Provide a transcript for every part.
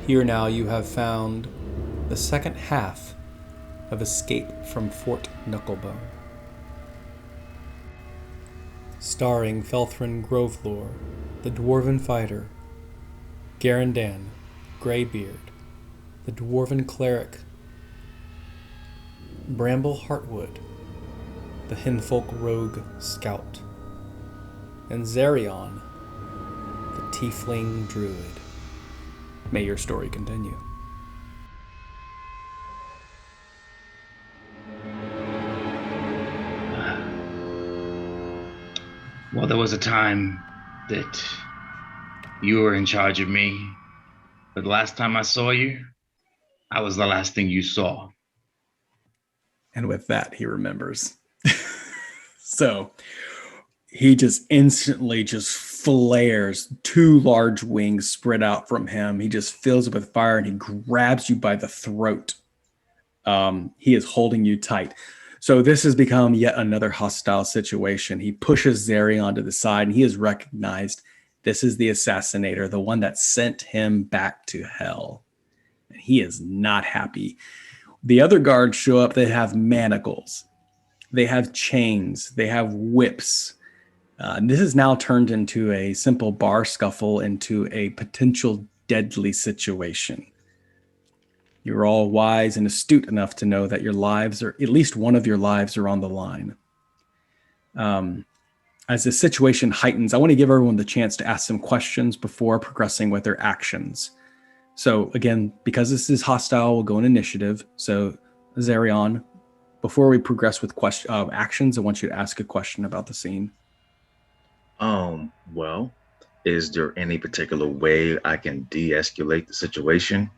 Here now you have found the second half of Escape from Fort Knucklebone. Starring Felthran Grovelore, the Dwarven Fighter, Garindan, Greybeard, the Dwarven Cleric, Bramble Heartwood, the Hinfolk Rogue Scout, and Zarion, the Tiefling Druid. May your story continue. Well, there was a time that you were in charge of me, but the last time I saw you, I was the last thing you saw. And with that, he remembers. So he just instantly just flares, two large wings spread out from him. He just fills it with fire and he grabs you by the throat. He is holding you tight. So this has become yet another hostile situation. He pushes Zarion to the side and he has recognized this is the assassinator, the one that sent him back to hell. And he is not happy. The other guards show up. They have manacles. They have chains. They have whips. This has now turned into a simple bar scuffle into a potential deadly situation. You're all wise and astute enough to know that your lives are, at least one of your lives are on the line. As the situation heightens, I want to give everyone the chance to ask some questions before progressing with their actions. So again, because this is hostile, we'll go in initiative. So Zarion, before we progress with actions, I want you to ask a question about the scene. Well, is there any particular way I can de-escalate the situation?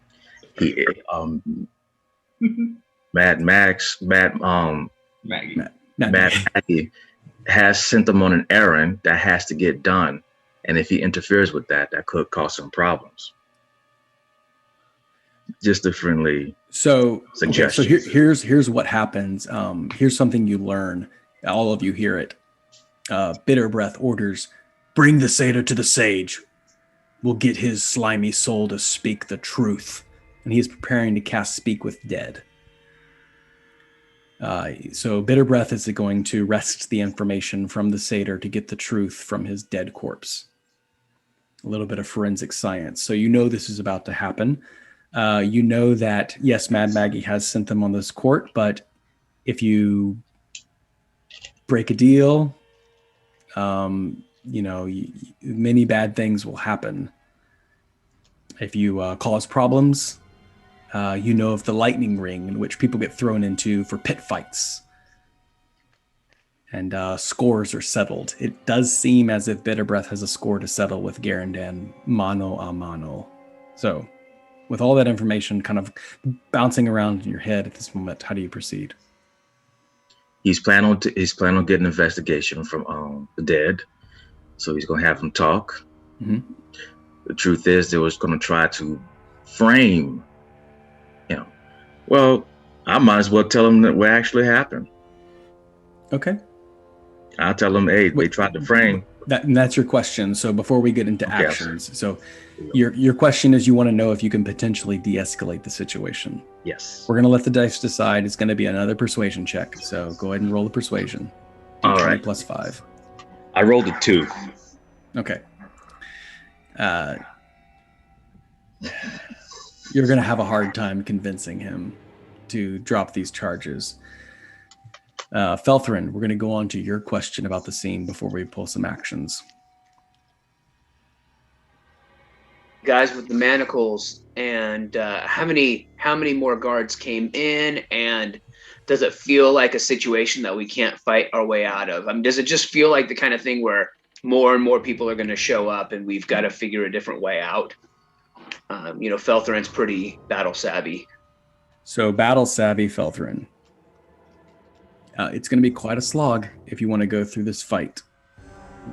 Maggie has sent them on an errand that has to get done. And if he interferes with that, that could cause some problems. Just a friendly suggestion. Okay, so here's what happens. Here's something you learn. All of you hear it. Bitter Breath orders, bring the satyr to the sage. We'll get his slimy soul to speak the truth. And he is preparing to cast Speak with Dead. So Bitter Breath is going to wrest the information from the satyr to get the truth from his dead corpse. A little bit of forensic science. So you know this is about to happen. You know that, yes, Mad Maggie has sent them on this court, but if you break a deal, many bad things will happen. If you cause problems, you know of the lightning ring in which people get thrown into for pit fights. And scores are settled. It does seem as if Bitter Breath has a score to settle with Garindan mano a mano. So, with all that information kind of bouncing around in your head at this moment, how do you proceed? He's planning on getting an investigation from the dead. So he's going to have them talk. Mm-hmm. The truth is, they was going to try to frame him. Well, I might as well tell them that what actually happened. Okay. I'll tell them, hey, they tried to frame. That's your question. So before we get into actions, so your question is you want to know if you can potentially de-escalate the situation. Yes. We're going to let the dice decide. It's going to be another persuasion check. So go ahead and roll the persuasion. All right. Plus 5. I rolled a 2. Okay. You're going to have a hard time convincing him to drop these charges. Felthran, we're going to go on to your question about the scene before we pull some actions. Guys with the manacles, and how many more guards came in, and does it feel like a situation that we can't fight our way out of? I mean, does it just feel like the kind of thing where more and more people are going to show up and we've got to figure a different way out? Felthran's pretty battle savvy. So battle savvy Felthran. It's going to be quite a slog if you want to go through this fight.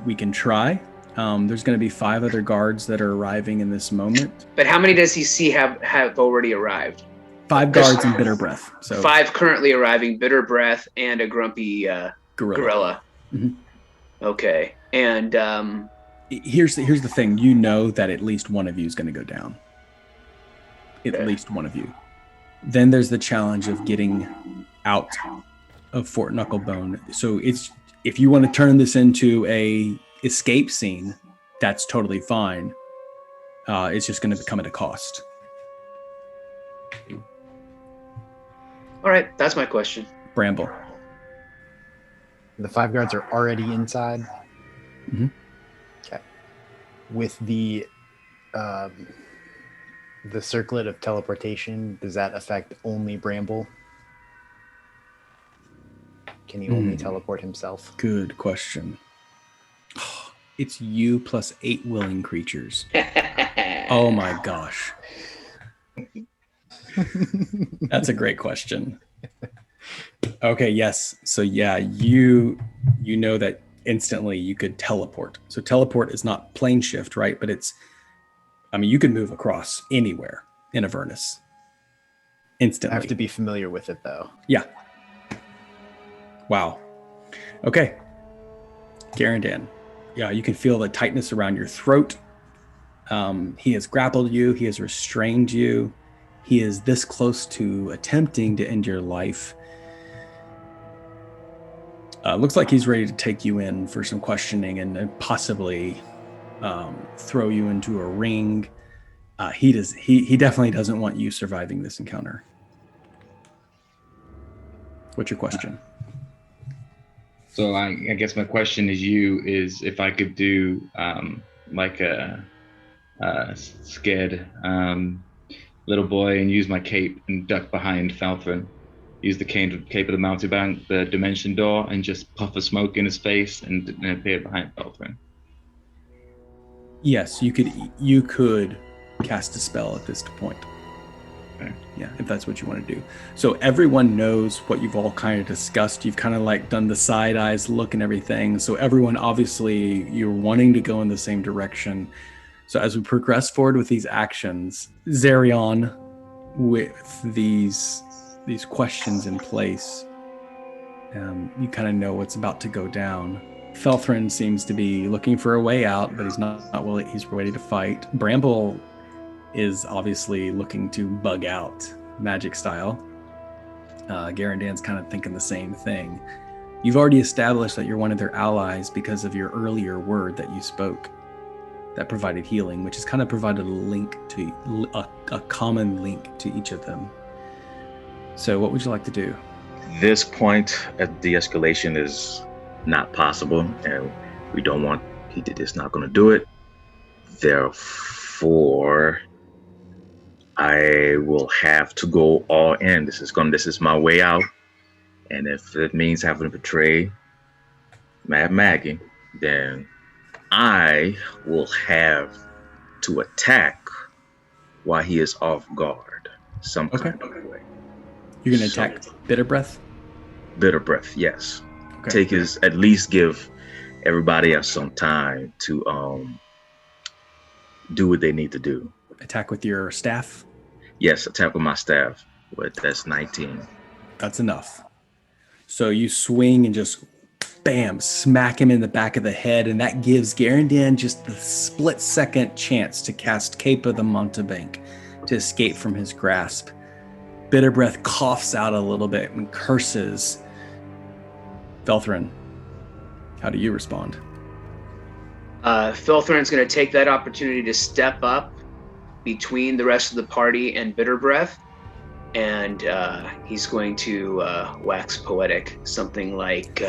We can try. There's going to be 5 other guards that are arriving in this moment. But how many does he see have already arrived? 5 guards and Bitter Breath. So 5 currently arriving, Bitter Breath, and a grumpy gorilla. Mm-hmm. Okay. And here's the thing. You know that at least one of you is going to go down. at least one of you. Then there's the challenge of getting out of Fort Knucklebone. So if you want to turn this into a escape scene, that's totally fine. It's just going to come at a cost. All right, that's my question. Bramble. The 5 guards are already inside. Mm-hmm. Okay. With the circlet of teleportation, does that affect only Bramble? Can he only teleport himself? Good question. It's you plus 8 willing creatures. Oh my gosh. That's a great question. Okay, yes. So yeah, you know that instantly you could teleport. So teleport is not plane shift, right? But you can move across anywhere in Avernus instantly. I have to be familiar with it though. Yeah. Wow. Okay. Garindan. Yeah, you can feel the tightness around your throat. He has grappled you. He has restrained you. He is this close to attempting to end your life. Looks like he's ready to take you in for some questioning and possibly throw you into a ring. He definitely doesn't want you surviving this encounter. What's your question? So I guess my question is if I could do like a scared little boy and use my cape and duck behind Felthran. Use the cape of the mountebank, the dimension door, and just puff a smoke in his face and appear behind Felthran. Yes, you could cast a spell at this point. Okay. Yeah, if that's what you want to do. So everyone knows what you've all kind of discussed. You've kind of like done the side eyes look and everything. So everyone, obviously, you're wanting to go in the same direction. So as we progress forward with these actions, Zarion, with these questions in place, you kind of know what's about to go down. Felthran seems to be looking for a way out, but he's not willing. He's ready to fight. Bramble is obviously looking to bug out, magic style. Garindan's kind of thinking the same thing. You've already established that you're one of their allies because of your earlier word that you spoke that provided healing, which has kind of provided a link to a common link to each of them. So what would you like to do? This point at de-escalation is not possible, and we don't want, it's not going to do it. Therefore, I will have to go all in. This is my way out. And if it means having to betray Maggie, then I will have to attack while he is off guard. Some kind of way. You're going to attack Bitter Breath? Bitter Breath, yes. Okay. At least give everybody else some time to do what they need to do. Attack with your staff? Yes, attack with my staff. But that's 19. That's enough. So you swing and just bam, smack him in the back of the head, and that gives Garindan just the split-second chance to cast Cape of the Mountebank to escape from his grasp. Bitter Breath coughs out a little bit and curses. Felthran, how do you respond? Felthran's going to take that opportunity to step up between the rest of the party and Bitter Breath, and he's going to wax poetic, something like,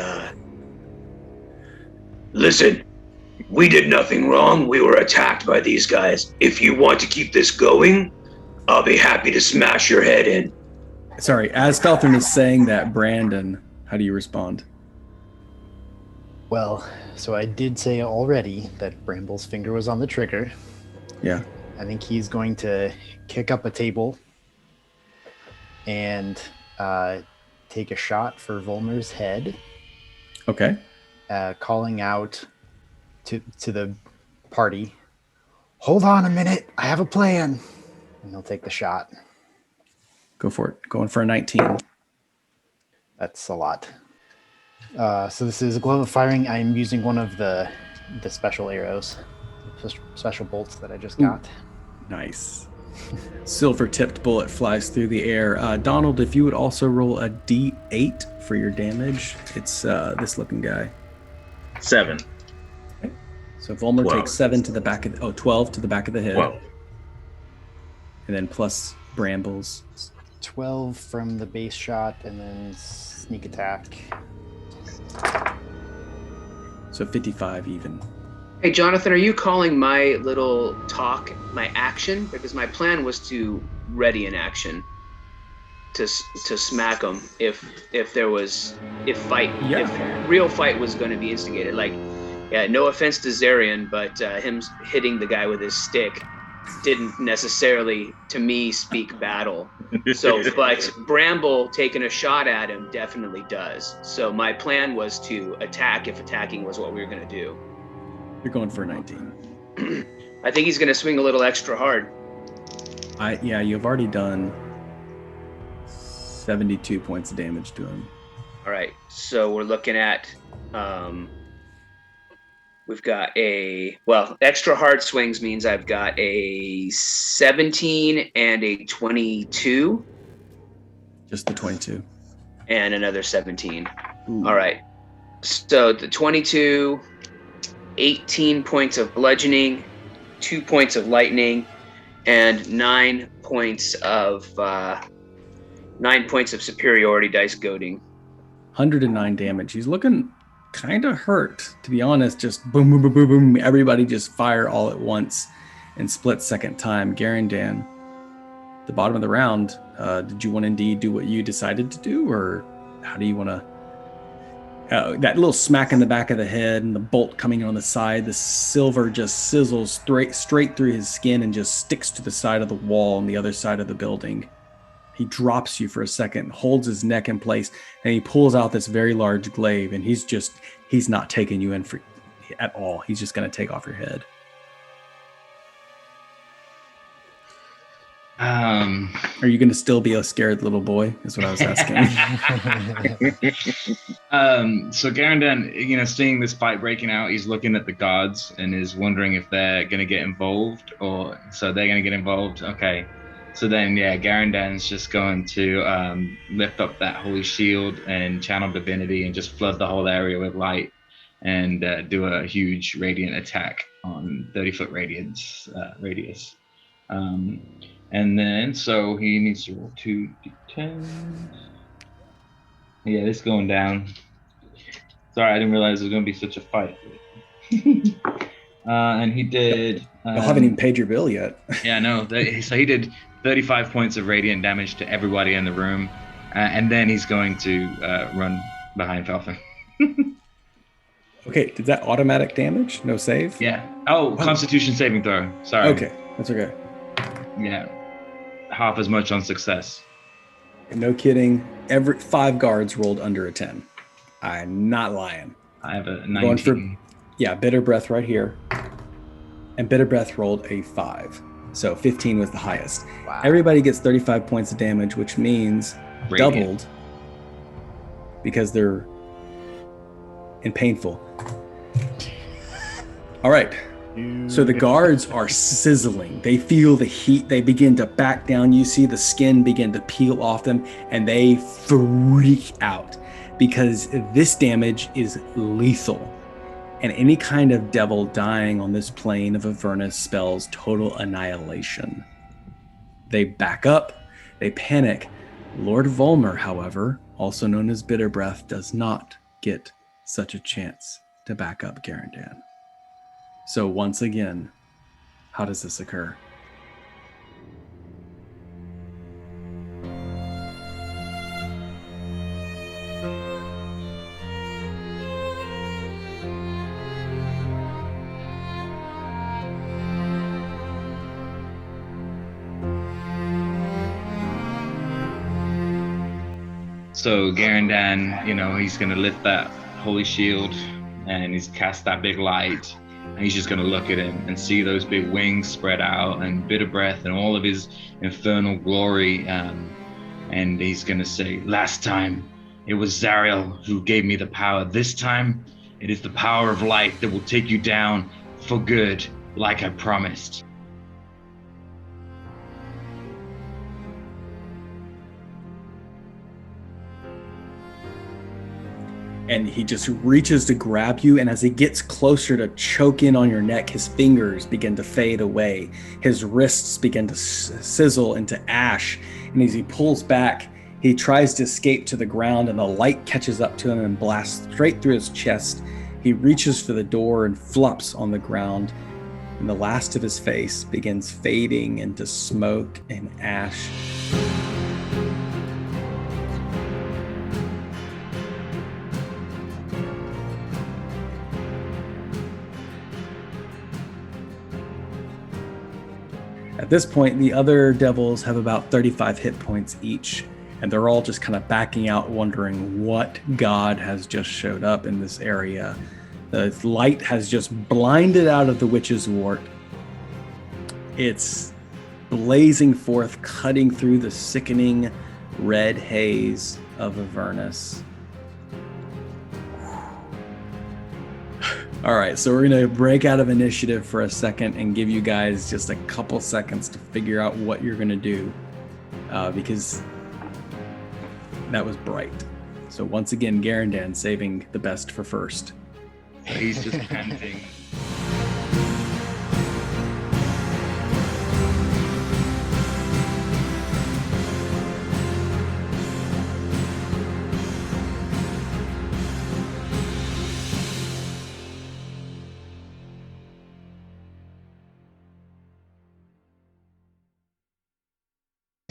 "Listen, we did nothing wrong. We were attacked by these guys. If you want to keep this going, I'll be happy to smash your head in." Sorry, as Felthran is saying that, Brandon, how do you respond? Well, so I did say already that Bramble's finger was on the trigger. Yeah. I think he's going to kick up a table and take a shot for Volmer's head. Okay. Calling out to the party, "Hold on a minute, I have a plan." And he'll take the shot. Go for it. Going for a 19. That's a lot. So this is a glove of firing. I'm using one of the special arrows, special bolts that I just got. Nice. Silver-tipped bullet flies through the air. Donald, if you would also roll a D8 for your damage. It's this looking guy. 7. So Volmer 12. takes 7 to the back of 12 to the back of the head. 12. And then plus Brambles. 12 from the base shot, and then sneak attack. So 55 even. Hey, Jonathan, are you calling my little talk my action? Because my plan was to ready an action to smack him if real fight was going to be instigated. Like, yeah, no offense to Zarion, but him hitting the guy with his stick didn't necessarily, to me, speak battle. So, but Bramble taking a shot at him definitely does. So my plan was to attack if attacking was what we were going to do. You're going for a 19. I think he's going to swing a little extra hard. Yeah, you've already done 72 points of damage to him. All right, so we're looking at, we've got extra hard swings means I've got a 17 and a 22. Just the 22. And another 17. Ooh. All right, so the 22, 18 points of bludgeoning, 2 points of lightning, and 9 points of superiority dice goading. 109 damage. He's looking kind of hurt, to be honest. Just boom, boom, boom, boom, boom. Everybody just fire all at once and split second time. Garindan, the bottom of the round, did you want to indeed do what you decided to do, or how do you want to? That little smack in the back of the head and the bolt coming on the side, the silver just sizzles straight through his skin and just sticks to the side of the wall on the other side of the building. He drops you for a second, holds his neck in place, and he pulls out this very large glaive, and he's not taking you in at all. He's just going to take off your head. Are you going to still be a scared little boy? Is what I was asking. So Garindan, seeing this fight breaking out, he's looking at the guards and is wondering if they're going to get involved, or so they're going to get involved. Okay. So then, Garindan's just going to lift up that holy shield and channel divinity and just flood the whole area with light and do a huge radiant attack on 30-foot radius. And then, so he needs to roll 2d10s. Yeah, this is going down. Sorry, I didn't realize it was going to be such a fight. And he did... I haven't even paid your bill yet. Yeah, no. So he did 35 points of radiant damage to everybody in the room. And then he's going to run behind Felthran. Okay, did that automatic damage? No save? Yeah. Oh, Constitution saving throw. Sorry. Okay, that's okay. Yeah. Half as much on success. No kidding. Every 5 guards rolled under a 10. I'm not lying. I have a 19. Going for, Bitter Breath right here. And Bitter Breath rolled a 5. So 15 was the highest. Wow. Everybody gets 35 points of damage, which means Radiant. Doubled because they're in painful. All right. So the guards are sizzling. They feel the heat. They begin to back down. You see the skin begin to peel off them, and they freak out because this damage is lethal. And any kind of devil dying on this plane of Avernus spells total annihilation. They back up. They panic. Lord Volmer, however, also known as Bitter Breath, does not get such a chance to back up Garindan. So once again, how does this occur? So Garindan, he's going to lift that holy shield and he's cast that big light. And he's just going to look at him and see those big wings spread out and Bitter Breath and all of his infernal glory. And he's going to say, last time it was Zariel who gave me the power. This time it is the power of light that will take you down for good, like I promised. and he just reaches to grab you, and as he gets closer to choke in on your neck, his fingers begin to fade away. His wrists begin to sizzle into ash, and as he pulls back, he tries to escape to the ground, and the light catches up to him and blasts straight through his chest. He reaches for the door and flops on the ground, and the last of his face begins fading into smoke and ash. At this point, the other devils have about 35 hit points each, and they're all just kind of backing out, wondering what god has just showed up in this area. The light has just blinded out of the witch's wart. It's blazing forth, cutting through the sickening red haze of Avernus. All right, so we're going to break out of initiative for a second and give you guys just a couple seconds to figure out what you're going to do, because that was bright. So once again, Garindan saving the best for first. He's just panting.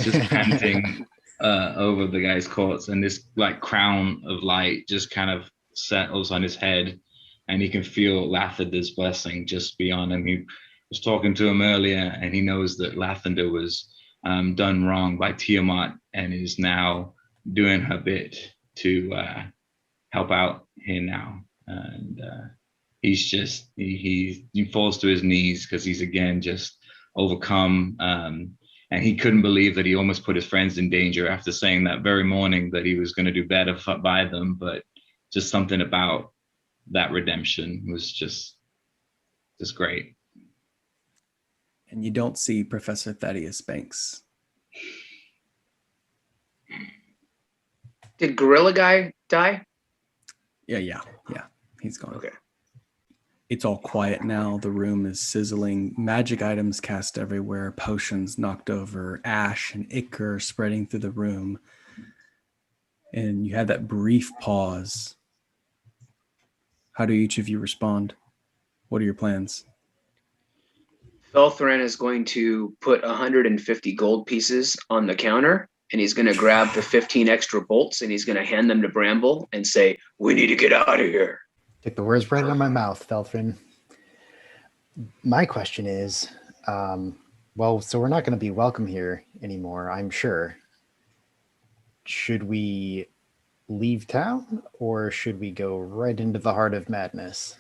Just panting over the guy's corpse, and this like crown of light just kind of settles on his head, and he can feel Lathander's blessing just beyond him. He was talking to him earlier, and he knows that Lathander was done wrong by Tiamat and is now doing her bit to help out here now. And he's just, he falls to his knees because he's again just overcome. And he couldn't believe that he almost put his friends in danger after saying that very morning that he was going to do better by them. But just something about that redemption was just great. And you don't see Professor Thaddeus Banks. Did Gorilla Guy die? Yeah. He's gone. Okay. It's all quiet now. The room is sizzling. Magic items cast everywhere. Potions knocked over. Ash and ichor spreading through the room. And you had that brief pause. How do each of you respond? What are your plans? Felthran is going to put 150 gold pieces on the counter, and he's going to grab the 15 extra bolts, and he's going to hand them to Bramble and say, "We need to get out of here." Take the words right out of my mouth, Felthran. My question is, well, so we're not going to be welcome here anymore, I'm sure. Should we leave town, or should we go right into the heart of madness?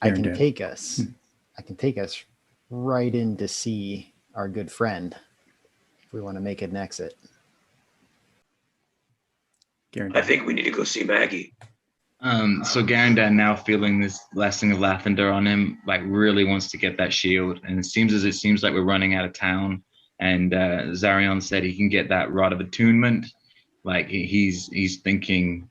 I can take us right in to see our good friend if we want to make an exit. I think we need to go see Maggie. So Garindan, now feeling this blessing of Lathander on him, like really wants to get that shield. And it seems like we're running out of town. And Zarion said he can get that rod of attunement. Like he's thinking,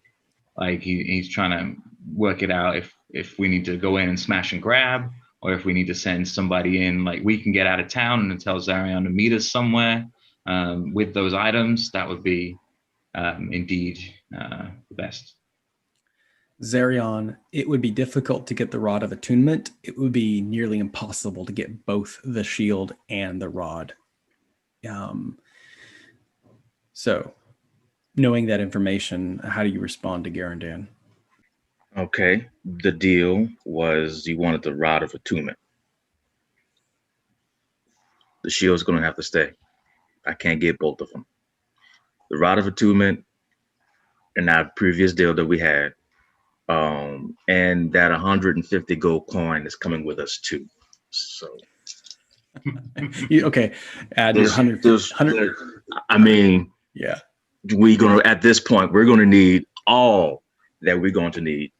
like he's trying to work it out if we need to go in and smash and grab, or if we need to send somebody in. Like we can get out of town and tell Zarion to meet us somewhere with those items. That would be indeed the best. Zarion, it would be difficult to get the Rod of Attunement. It would be nearly impossible to get both the shield and the rod. So, knowing that information, how do you respond to Garindan? Okay, the deal was you wanted the Rod of Attunement. The shield's going to have to stay. I can't get both of them. The Rod of Attunement and that previous deal that we had, and that 150 gold coin is coming with us too. So, Okay, add your 100. I mean, yeah. At this point, we're going to need all that we're going to need.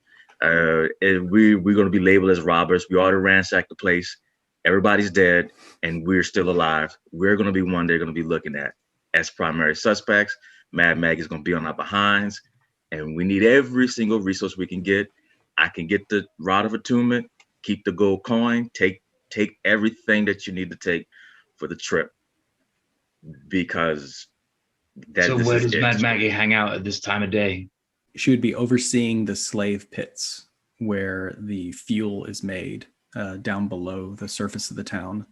We're going to be labeled as robbers. We already ransacked the place. Everybody's dead, and we're still alive. We're going to be one they're going to be looking at as primary suspects. Mad Maggie's going to be on our behinds, and we need every single resource we can get. I can get the Rod of Attunement, keep the gold coin, take everything that you need to take for the trip, because So this where is does it. Mad Maggie hang out at this time of day? She would be overseeing the slave pits where the fuel is made, down below the surface of the town,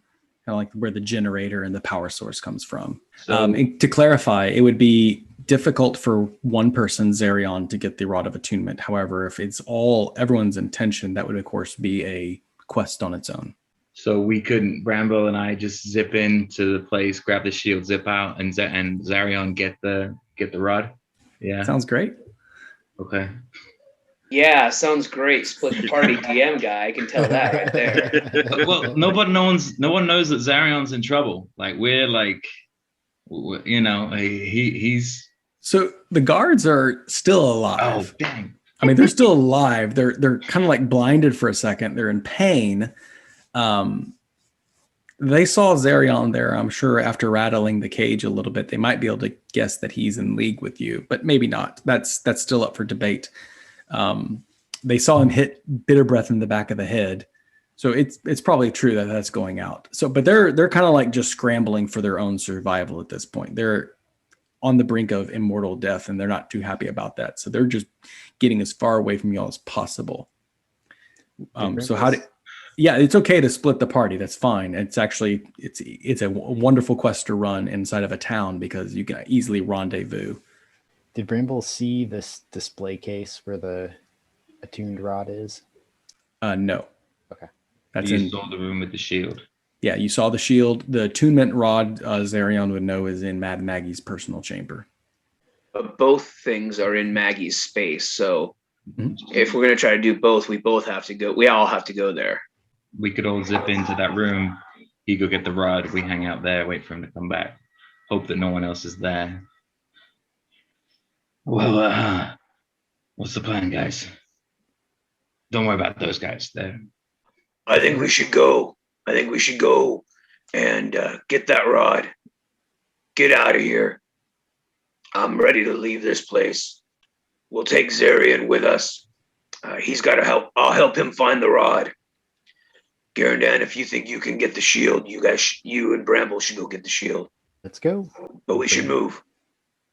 kind of like where the generator and the power source comes from. So And to clarify, it would be difficult for one person, Zarion, to get the Rod of Attunement. However, if it's all everyone's intention, that would of course be a quest on its own. So we couldn't, Bramble and I, just zip into the place, grab the shield, zip out, and Zarion get the rod. Yeah. Sounds great. Okay. Yeah, sounds great. Split the party DM guy. I can tell that right there. Well, no one knows that Zarion's in trouble. Like we're like, you know, he's. So the guards are still alive. Oh dang! I mean, they're still alive. They're kind of like blinded for a second. They're in pain. They saw Zarion there. I'm sure after rattling the cage a little bit, they might be able to guess that he's in league with you, but maybe not. That's still up for debate. They saw him hit Bitter Breath in the back of the head, so it's probably true that that's going out. So, but they're kind of like just scrambling for their own survival at this point. They're on the brink of immortal death, and they're not too happy about that. So they're just getting as far away from y'all as possible. So how do? Yeah, it's okay to split the party. That's fine. It's actually it's a wonderful quest to run inside of a town because you can easily rendezvous. Did Bramble see this display case where the attuned rod is? No. Okay. That's You in. saw the room with the shield. Yeah, you saw the shield. The attunement rod, Zarion would know, is in Mad Maggie's personal chamber. But both things are in Maggie's space. So Mhm. if we're going to try to do both, we both have to go. We all have to go there. We could all zip into that room. He go get the rod. We hang out there, wait for him to come back. Hope that no one else is there. Well, what's the plan, guys? Don't worry about those guys. I think we should go. I think we should go and get that rod. Get out of here. I'm ready to leave this place. We'll take Zarion with us. He's got to help. I'll help him find the rod. Garindan, if you think you can get the shield, you and Bramble should go get the shield. Let's go. But we should move.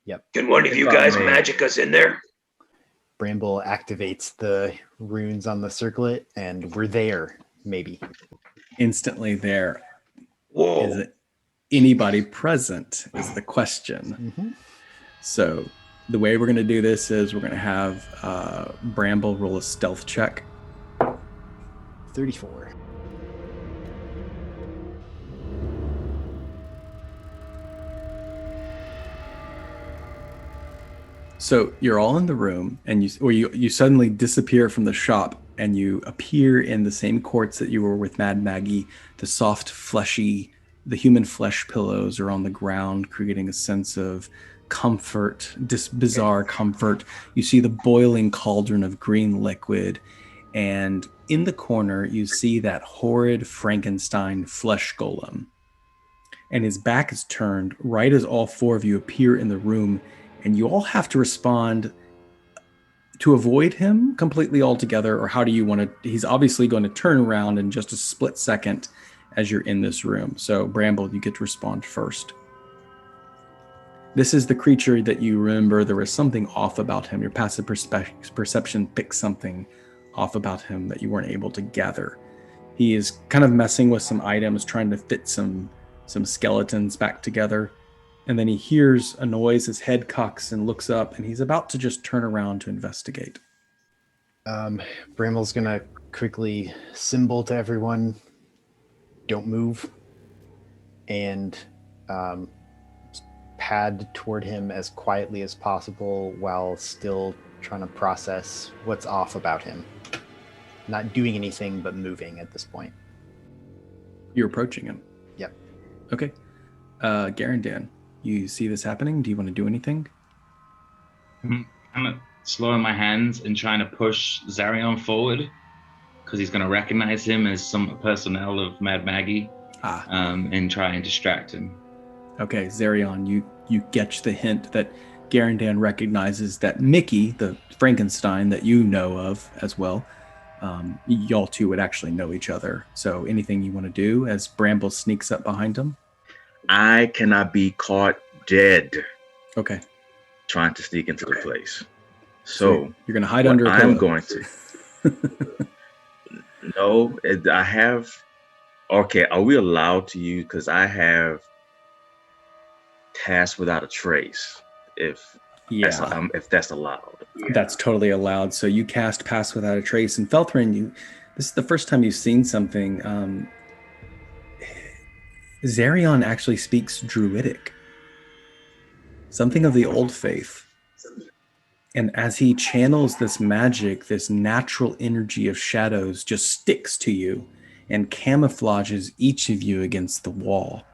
Yep. Can one of you guys magic us in there? Bramble activates the runes on the circlet, and we're there, maybe. Instantly there. Whoa. Is it anybody present is the question. Mm-hmm. So the way we're going to do this is we're going to have Bramble roll a stealth check. 34. So you're all in the room, and you suddenly disappear from the shop, and you appear in the same courts that you were with Mad Maggie. The soft, fleshy, the human flesh pillows are on the ground, creating a sense of comfort, this bizarre comfort. You see the boiling cauldron of green liquid, and in the corner you see that horrid Frankenstein flesh golem. And his back is turned right as all four of you appear in the room, and you all have to respond to avoid him completely altogether, or how do you want to? He's obviously going to turn around in just a split second as you're in this room. So Bramble, you get to respond first. This is the creature that you remember there was something off about him. Your passive perception picked something off about him that you weren't able to gather. He is kind of messing with some items, trying to fit some skeletons back together. And then he hears a noise, his head cocks and looks up, and he's about to just turn around to investigate. Bramble's gonna quickly symbol to everyone, don't move, and pad toward him as quietly as possible while still trying to process what's off about him. Not doing anything, but moving at this point. You're approaching him. Yep. Okay. Garindan, you see this happening? Do you want to do anything? I'm slowing my hands and trying to push Zarion forward because he's going to recognize him as some personnel of Mad Maggie and try and distract him. Okay, Zarion, you get the hint that Garindan recognizes that Mickey, the Frankenstein that you know of as well, y'all two would actually know each other. So anything you want to do as Bramble sneaks up behind him? I cannot be caught dead Okay. trying to sneak into the place. So you're going to hide under a pillow. I'm going to. No, I have. Okay, are we allowed to use? Because I have Task Without a Trace. If that's allowed. That's totally allowed. So you cast Pass Without a Trace, and Felthran, this is the first time you've seen something. Zarion actually speaks Druidic, something of the old faith. And as he channels this magic, this natural energy of shadows just sticks to you and camouflages each of you against the wall.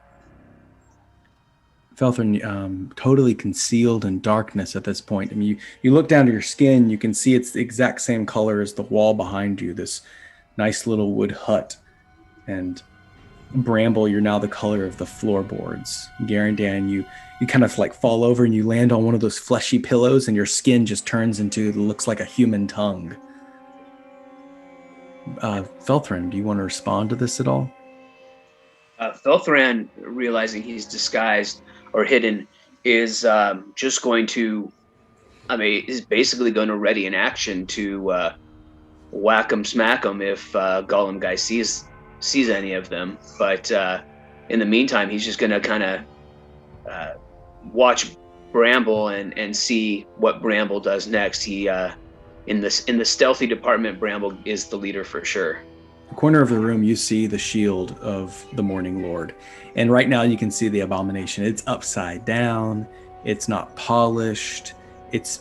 Felthran, totally concealed in darkness at this point. I mean, you look down to your skin, you can see it's the exact same color as the wall behind you, this nice little wood hut. And Bramble, you're now the color of the floorboards. Garindan, you kind of like fall over and you land on one of those fleshy pillows and your skin just turns into, looks like a human tongue. Felthran, do you want to respond to this at all? Felthran, realizing he's disguised or hidden, is just going to, is basically going to ready an action to whack 'em, smack 'em if Gollum guy sees any of them. But in the meantime, he's just going to kind of watch Bramble and see what Bramble does next. He in the stealthy department, Bramble is the leader for sure. The corner of the room, you see the shield of the Morning Lord, and right now you can see the abomination. It's upside down. It's not polished. It's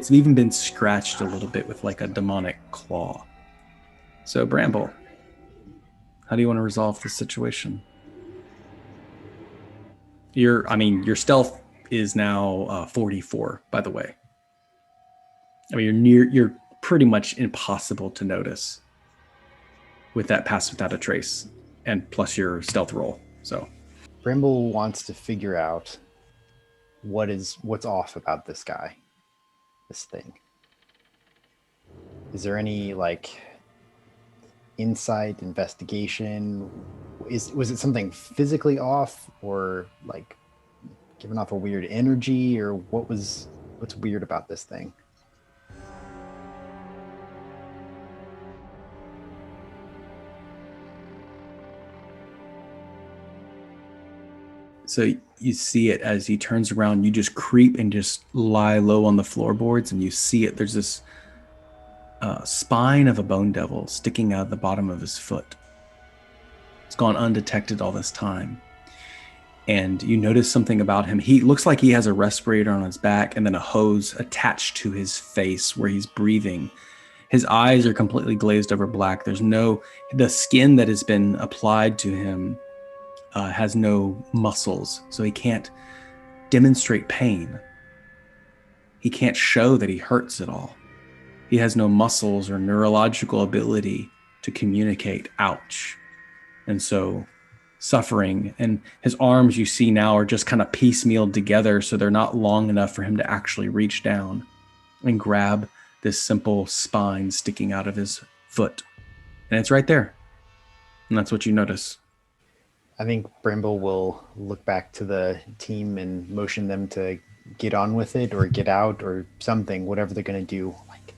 even been scratched a little bit with like a demonic claw. So Bramble, how do you want to resolve this situation? Your stealth is now 44, by the way. I mean, you're pretty much impossible to notice with that Pass Without a Trace, and plus your stealth roll. So Bramble wants to figure out what's off about this guy, this thing. Is there any like insight, investigation? Was it something physically off, or like giving off a weird energy, or what's weird about this thing? So you see it as he turns around, you just creep and just lie low on the floorboards, and you see it. There's this spine of a bone devil sticking out of the bottom of his foot. It's gone undetected all this time. And you notice something about him. He looks like he has a respirator on his back and then a hose attached to his face where he's breathing. His eyes are completely glazed over black. The skin that has been applied to him has no muscles, so he can't demonstrate pain. He can't show that he hurts at all. He has no muscles or neurological ability to communicate, ouch. And so suffering, and his arms you see now are just kind of piecemealed together, so they're not long enough for him to actually reach down and grab this simple spine sticking out of his foot. And it's right there. And that's what you notice. I think Bramble will look back to the team and motion them to get on with it or get out or something, whatever they're going to do. Like,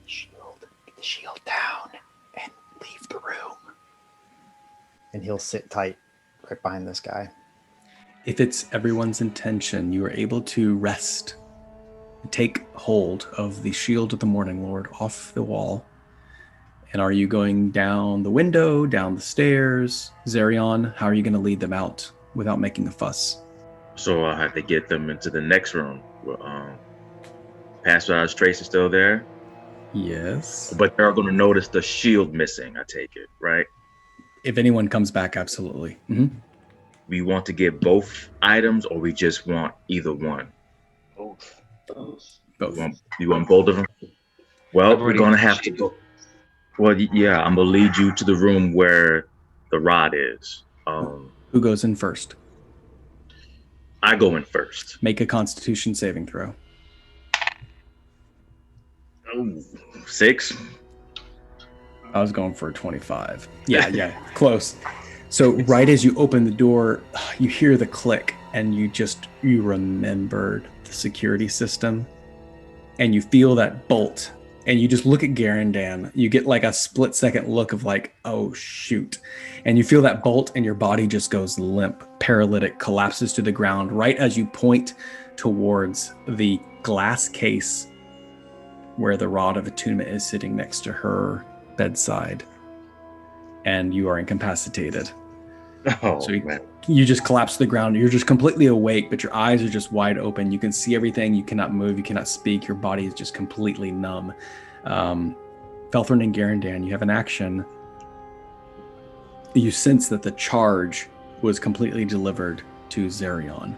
get the shield down and leave the room. And he'll sit tight right behind this guy. If it's everyone's intention, you are able to rest, take hold of the shield of the Morning Lord off the wall. And are you going down the window, down the stairs? Zarion, how are you going to lead them out without making a fuss? So I'll have to get them into the next room. Pass Without a Trace is still there? Yes. But they're going to notice the shield missing, I take it, right? If anyone comes back, absolutely. Mm-hmm. We want to get both items, or we just want either one? Both. You want both of them? Well, we're going to have to go. Well, yeah, I'm going to lead you to the room where the rod is. Who goes in first? I go in first. Make a Constitution saving throw. Oh, 6. I was going for a 25. Yeah, close. So right as you open the door, you hear the click, and you remembered the security system, and you feel that bolt, and you just look at Garindan. You get like a split-second look of like, oh shoot, and you feel that bolt, and your body just goes limp, paralytic, collapses to the ground right as you point towards the glass case where the rod of attunement is sitting next to her bedside, and you are incapacitated. Oh, So man. you just collapse to the ground. You're just completely awake, but your eyes are just wide open. You can see everything. You cannot move. You cannot speak. Your body is just completely numb. Felthran and Garindan, you have an action. You sense that the charge was completely delivered to Zarion.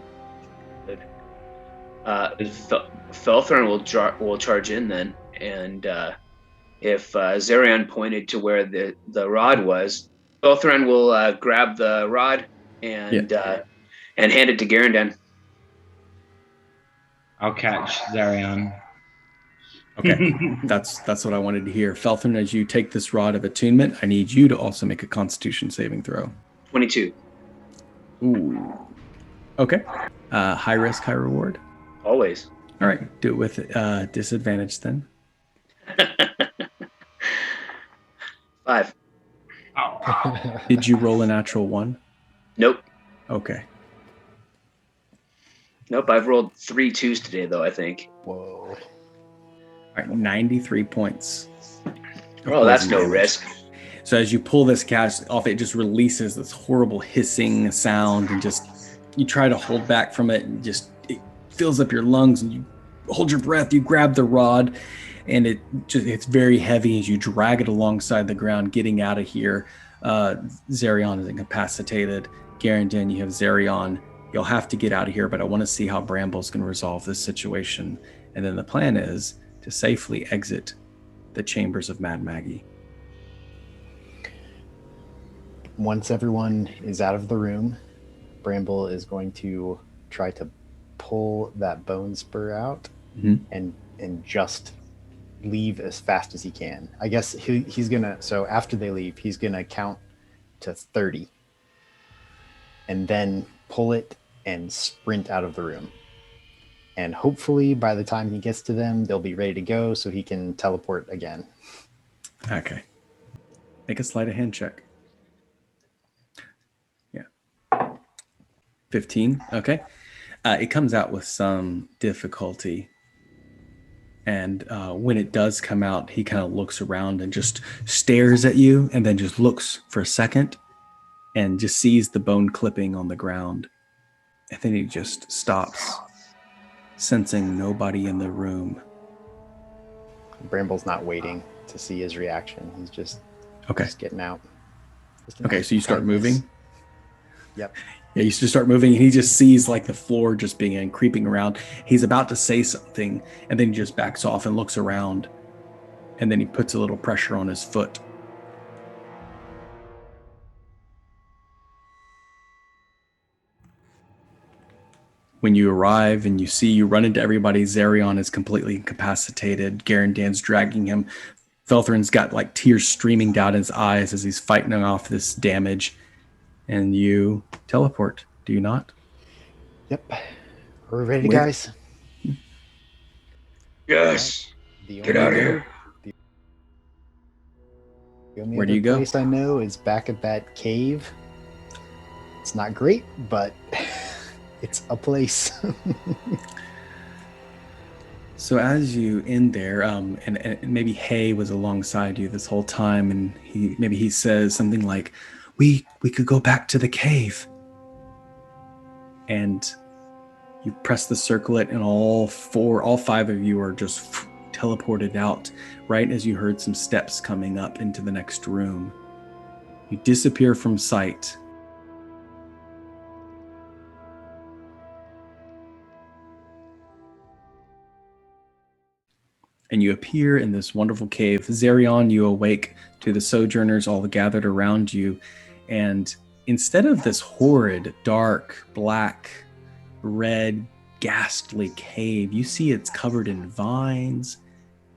Felthran will charge in then, and if Zarion pointed to where the rod was, Felthran will grab the rod and hand it to Garindan. I'll catch Zarion. Okay, that's what I wanted to hear. Felthran, as you take this rod of attunement, I need you to also make a Constitution saving throw. 22. Ooh. Okay. High risk, high reward. Always. All right, do it with disadvantage then. 5. Did you roll a natural 1? Nope. Okay. Nope. I've rolled 3 2s today, though, I think. Whoa. All right, 93 points. Oh, that's no risk. So as you pull this cast off, it just releases this horrible hissing sound, and just you try to hold back from it, and just it fills up your lungs, and you hold your breath. You grab the rod, and it's very heavy as you drag it alongside the ground, getting out of here. Zarion is incapacitated. Garindan, you have Zarion. You'll have to get out of here, but I want to see how Bramble's going to resolve this situation. And then the plan is to safely exit the chambers of Mad Maggie. Once everyone is out of the room, Bramble is going to try to pull that bone spur out and just leave as fast as he can. I guess he's gonna, so after they leave, he's gonna count to 30 and then pull it and sprint out of the room. And hopefully by the time he gets to them, they'll be ready to go so he can teleport again. Okay. Make a sleight of hand check. Yeah. 15. Okay. It comes out with some difficulty. And when it does come out, he kind of looks around and just stares at you, and then just looks for a second and just sees the bone clipping on the ground. And then he just stops, sensing nobody in the room. Bramble's not waiting to see his reaction. He's just getting out. Okay, so you start moving? Yep. Yeah, you just start moving, and he just sees like the floor just being creeping around. He's about to say something, and then he just backs off and looks around, and then he puts a little pressure on his foot. When you arrive and you run into everybody, Zarion is completely incapacitated. Garindan's dragging him. Felthran's got like tears streaming down his eyes as he's fighting off this damage. And you teleport, do you not? Yep. Are we ready, guys? Yes. Get out of here. The only Where do you go? place I know is back at that cave. It's not great, but it's a place. So as you in there, and maybe Hay was alongside you this whole time, and he says something like, we could go back to the cave. And you press the circlet, and all 5 of you are just teleported out right as you heard some steps coming up into the next room. You disappear from sight. And you appear in this wonderful cave. Zarion, you awake to the sojourners all gathered around you. And instead of this horrid, dark, black red, ghastly cave. You see it's covered in vines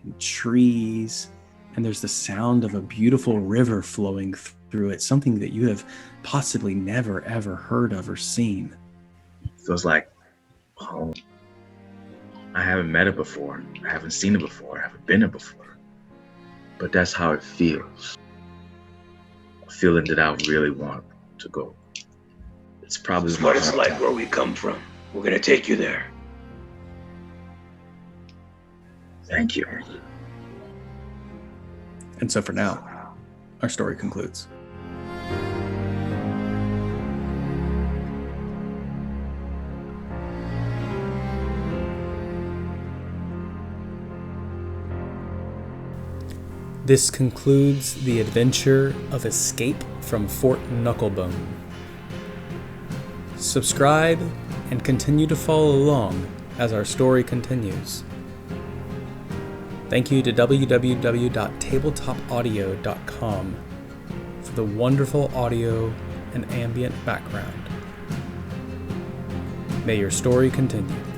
and trees, and there's the sound of a beautiful river flowing through it, something that you have possibly never ever heard of or seen. Feels like home. I haven't met it before. I haven't seen it before. I haven't been it before. But that's how it feels. A feeling that I really want to go. It's probably It's what it's like where we come from. We're gonna take you there. Thank you. And so for now, our story concludes. This concludes the adventure of Escape from Fort Knucklebone. Subscribe and continue to follow along as our story continues. Thank you to www.tabletopaudio.com for the wonderful audio and ambient background. May your story continue.